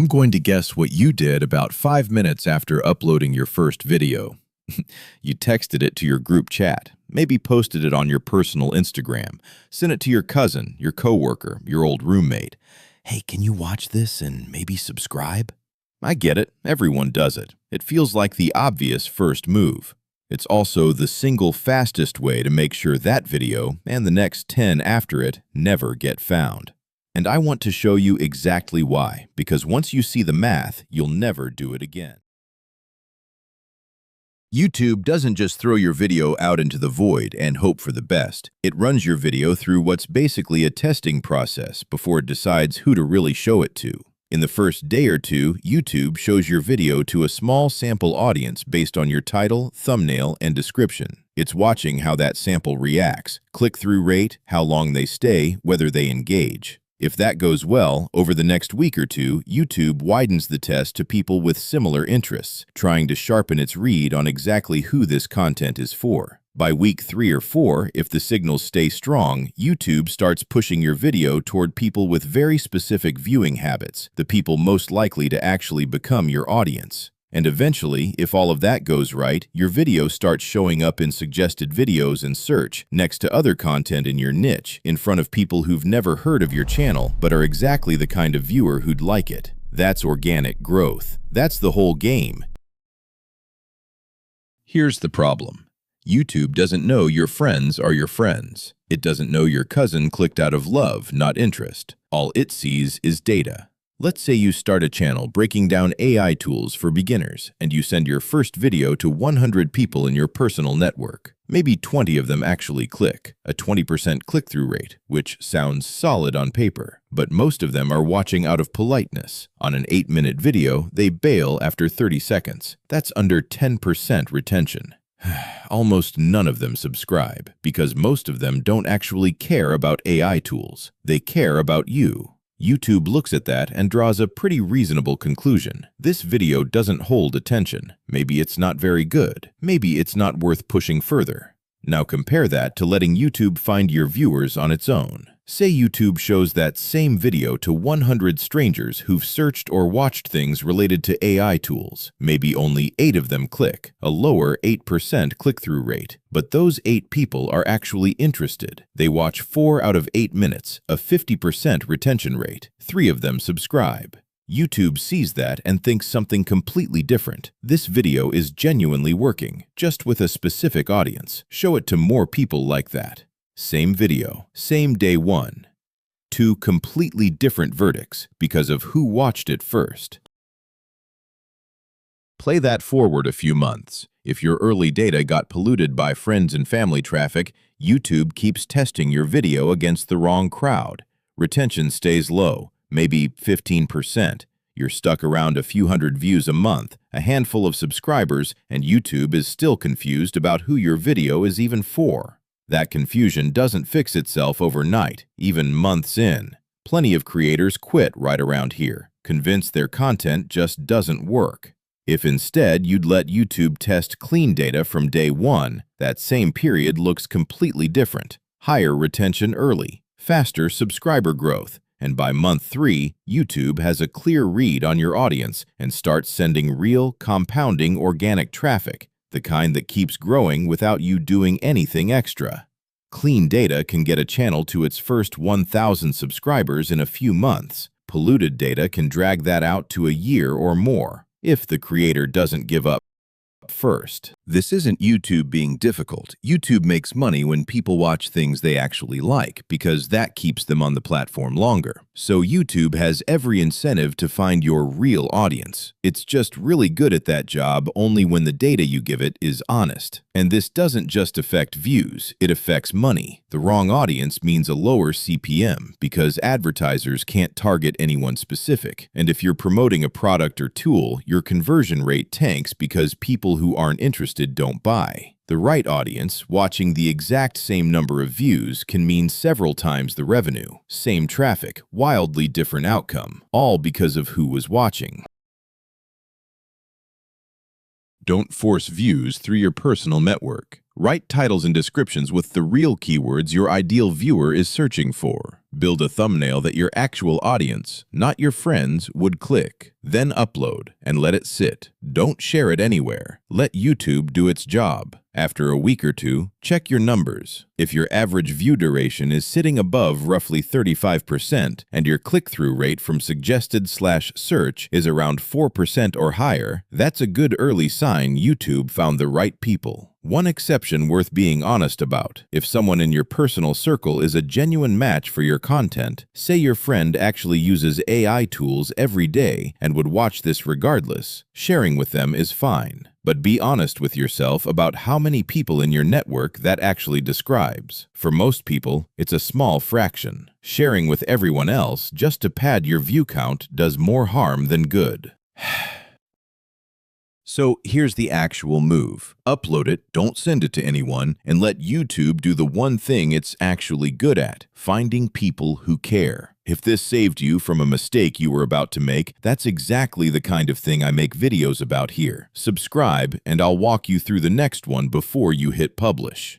I'm going to guess what you did about 5 minutes after uploading your first video. You texted it to your group chat, maybe posted it on your personal Instagram, sent it to your cousin, your coworker, your old roommate. Hey, can you watch this and maybe subscribe? I get it. Everyone does it. It feels like the obvious first move. It's also the single fastest way to make sure that video and the next 10 after it never get found. And I want to show you exactly why, because once you see the math, you'll never do it again. YouTube doesn't just throw your video out into the void and hope for the best. It runs your video through what's basically a testing process before it decides who to really show it to. In the first day or two, YouTube shows your video to a small sample audience based on your title, thumbnail, and description. It's watching how that sample reacts, click-through rate, how long they stay, whether they engage. If that goes well, over the next week or two, YouTube widens the test to people with similar interests, trying to sharpen its read on exactly who this content is for. By week 3 or 4, if the signals stay strong, YouTube starts pushing your video toward people with very specific viewing habits, the people most likely to actually become your audience. And eventually, if all of that goes right, your video starts showing up in suggested videos and search, next to other content in your niche, in front of people who've never heard of your channel, but are exactly the kind of viewer who'd like it. That's organic growth. That's the whole game. Here's the problem. YouTube doesn't know your friends are your friends. It doesn't know your cousin clicked out of love, not interest. All it sees is data. Let's say you start a channel breaking down AI tools for beginners, and you send your first video to 100 people in your personal network. Maybe 20 of them actually click, a 20% click-through rate, which sounds solid on paper. But most of them are watching out of politeness. On an 8-minute video, they bail after 30 seconds. That's under 10% retention. Almost none of them subscribe, because most of them don't actually care about AI tools. They care about you. YouTube looks at that and draws a pretty reasonable conclusion. This video doesn't hold attention. Maybe it's not very good. Maybe it's not worth pushing further. Now compare that to letting YouTube find your viewers on its own. Say YouTube shows that same video to 100 strangers who've searched or watched things related to AI tools. Maybe only 8 of them click, a lower 8% click-through rate. But those 8 people are actually interested. They watch 4 out of 8 minutes, a 50% retention rate. 3 of them subscribe. YouTube sees that and thinks something completely different. This video is genuinely working, just with a specific audience. Show it to more people like that. Same video, same day 1. 2 completely different verdicts because of who watched it first. Play that forward a few months. If your early data got polluted by friends and family traffic, YouTube keeps testing your video against the wrong crowd. Retention stays low, maybe 15%. You're stuck around a few hundred views a month, a handful of subscribers, and YouTube is still confused about who your video is even for. That confusion doesn't fix itself overnight, even months in. Plenty of creators quit right around here, convinced their content just doesn't work. If instead you'd let YouTube test clean data from day 1, that same period looks completely different. Higher retention early, faster subscriber growth, and by month 3, YouTube has a clear read on your audience and starts sending real, compounding organic traffic, the kind that keeps growing without you doing anything extra. Clean data can get a channel to its first 1,000 subscribers in a few months. Polluted data can drag that out to a year or more, if the creator doesn't give up first. This isn't YouTube being difficult. YouTube makes money when people watch things they actually like, because that keeps them on the platform longer. So YouTube has every incentive to find your real audience. It's just really good at that job only when the data you give it is honest. And this doesn't just affect views, it affects money. The wrong audience means a lower CPM, because advertisers can't target anyone specific. And if you're promoting a product or tool, your conversion rate tanks because people who aren't interested don't buy. The right audience, watching the exact same number of views, can mean several times the revenue. Same traffic, wildly different outcome, all because of who was watching. Don't force views through your personal network. Write titles and descriptions with the real keywords your ideal viewer is searching for. Build a thumbnail that your actual audience, not your friends, would click. Then upload and let it sit. Don't share it anywhere. Let YouTube do its job. After a week or two, check your numbers. If your average view duration is sitting above roughly 35% and your click-through rate from suggested/search is around 4% or higher, that's a good early sign YouTube found the right people. One exception worth being honest about: if someone in your personal circle is a genuine match for your content, say your friend actually uses AI tools every day and would watch this regardless, sharing with them is fine. But be honest with yourself about how many people in your network that actually describes. For most people, it's a small fraction. Sharing with everyone else just to pad your view count does more harm than good. So here's the actual move. Upload it, don't send it to anyone, and let YouTube do the one thing it's actually good at: finding people who care. If this saved you from a mistake you were about to make, that's exactly the kind of thing I make videos about here. Subscribe, and I'll walk you through the next one before you hit publish.